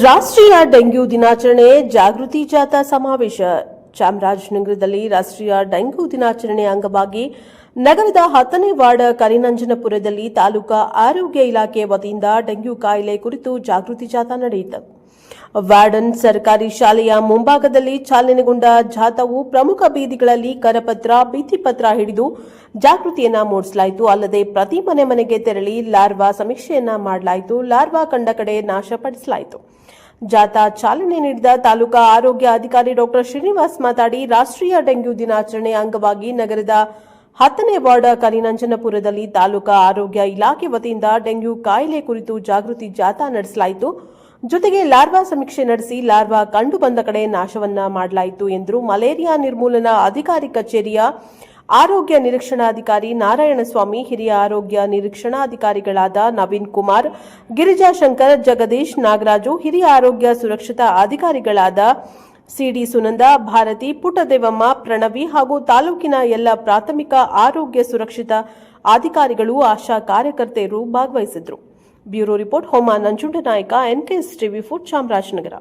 ರಾಷ್ಟ್ರೀಯ ಡೆಂಗ್ಯೂ ದಿನಾಚರಣೆ ಜಾಗೃತಿ ಜಾಥಾ ಸಮಾವೇಶ. ಚಾಮರಾಜನಗರದಲ್ಲಿ ರಾಷ್ಟ್ರೀಯ ಡೆಂಗ್ಯೂ ದಿನಾಚರಣೆ ಅಂಗವಾಗಿ ನಗರದ 10ನೇ ವಾರ್ಡ್ ಕರಿನಂಜನಪುರದಲ್ಲಿ ತಾಲೂಕಾ ಆರೋಗ್ಯ ಇಲಾಖೆ ವತಿಯಿಂದ ಡೆಂಗ್ಯೂ ಕಾಯಿಲೆ ಕುರಿತು ಜಾಗೃತಿ ಜಾಥಾ ನಡೆಯಿತು. ವಾರ್ಡನ್ ಸರ್ಕಾರಿ ಶಾಲೆಯ ಮುಂಭಾಗದಲ್ಲಿ ಚಾಲನೆಗೊಂಡ ಜಾಥಾವು ಪ್ರಮುಖ ಬೀದಿಗಳಲ್ಲಿ ಕರಪತ್ರ, ಭಿತ್ತಿಪತ್ರ ಹಿಡಿದು ಜಾಗೃತಿಯನ್ನ ಮೂಡಿಸಲಾಯಿತು. ಅಲ್ಲದೆ ಪ್ರತಿ ಮನೆಗೆ ತೆರಳಿ ಲಾರ್ವಾ ಸಮೀಕ್ಷೆಯನ್ನ ಮಾಡಲಾಯಿತು. ಲಾರ್ವಾ ಕಂಡ ಕಡೆ ನಾಶಪಡಿಸಲಾಯಿತು. ಜಾಥಾ ಚಾಲನೆ ನೀಡಿದ ತಾಲೂಕಾ ಆರೋಗ್ಯ ಅಧಿಕಾರಿ ಡಾಕ್ಟರ್ ಶ್ರೀನಿವಾಸ್ ಮಾತಾಡಿ, ರಾಷ್ಟ್ರೀಯ ಡೆಂಗ್ಯೂ ದಿನಾಚರಣೆ ಅಂಗವಾಗಿ ನಗರದ 10ನೇ ವಾರ್ಡ್ ಕರಿನಂಜನಪುರದಲ್ಲಿ ತಾಲೂಕಾ ಆರೋಗ್ಯ ಇಲಾಖೆ ವತಿಯಿಂದ ಡೆಂಗ್ಯೂ ಕಾಯಿಲೆ ಕುರಿತು ಜಾಗೃತಿ ಜಾಥಾ ನಡೆಸಲಾಯಿತು. ಜೊತೆಗೆ ಲಾರ್ವಾ ಸಮೀಕ್ಷೆ ನಡೆಸಿ ಲಾರ್ವಾ ಕಂಡು ಬಂದ ಕಡೆ ನಾಶವನ್ನ ಮಾಡಲಾಯಿತು ಎಂದರು. ಮಲೇರಿಯಾ ನಿರ್ಮೂಲನಾ ಅಧಿಕಾರಿ ಕಚೇರಿಯ ಆರೋಗ್ಯ ನಿರೀಕ್ಷಣಾಧಿಕಾರಿ ನಾರಾಯಣಸ್ವಾಮಿ, ಹಿರಿಯ ಆರೋಗ್ಯ ನಿರೀಕ್ಷಣಾಧಿಕಾರಿಗಳಾದ ನವೀನ್ ಕುಮಾರ್, ಗಿರಿಜಾಶಂಕರ್, ಜಗದೀಶ್, ನಾಗರಾಜು, ಹಿರಿಯ ಆರೋಗ್ಯ ಸುರಕ್ಷತಾ ಅಧಿಕಾರಿಗಳಾದ ಸಿಡಿ ಸುನಂದ, ಭಾರತಿ, ಪುಟ್ಟದೇವಮ್ಮ, ಪ್ರಣವಿ ಹಾಗೂ ತಾಲೂಕಿನ ಎಲ್ಲ ಪ್ರಾಥಮಿಕ ಆರೋಗ್ಯ ಸುರಕ್ಷತಾ ಅಧಿಕಾರಿಗಳು, ಆಶಾ ಕಾರ್ಯಕರ್ತೆಯರು ಭಾಗವಹಿಸಿದ್ರು. ಬ್ಯೂರೋ ರಿಪೋರ್ಟ್, ಹೋಮ ನಂಜುಂಡನಾಯಕ, NKS TV4, ಚಾಮರಾಜನಗರ.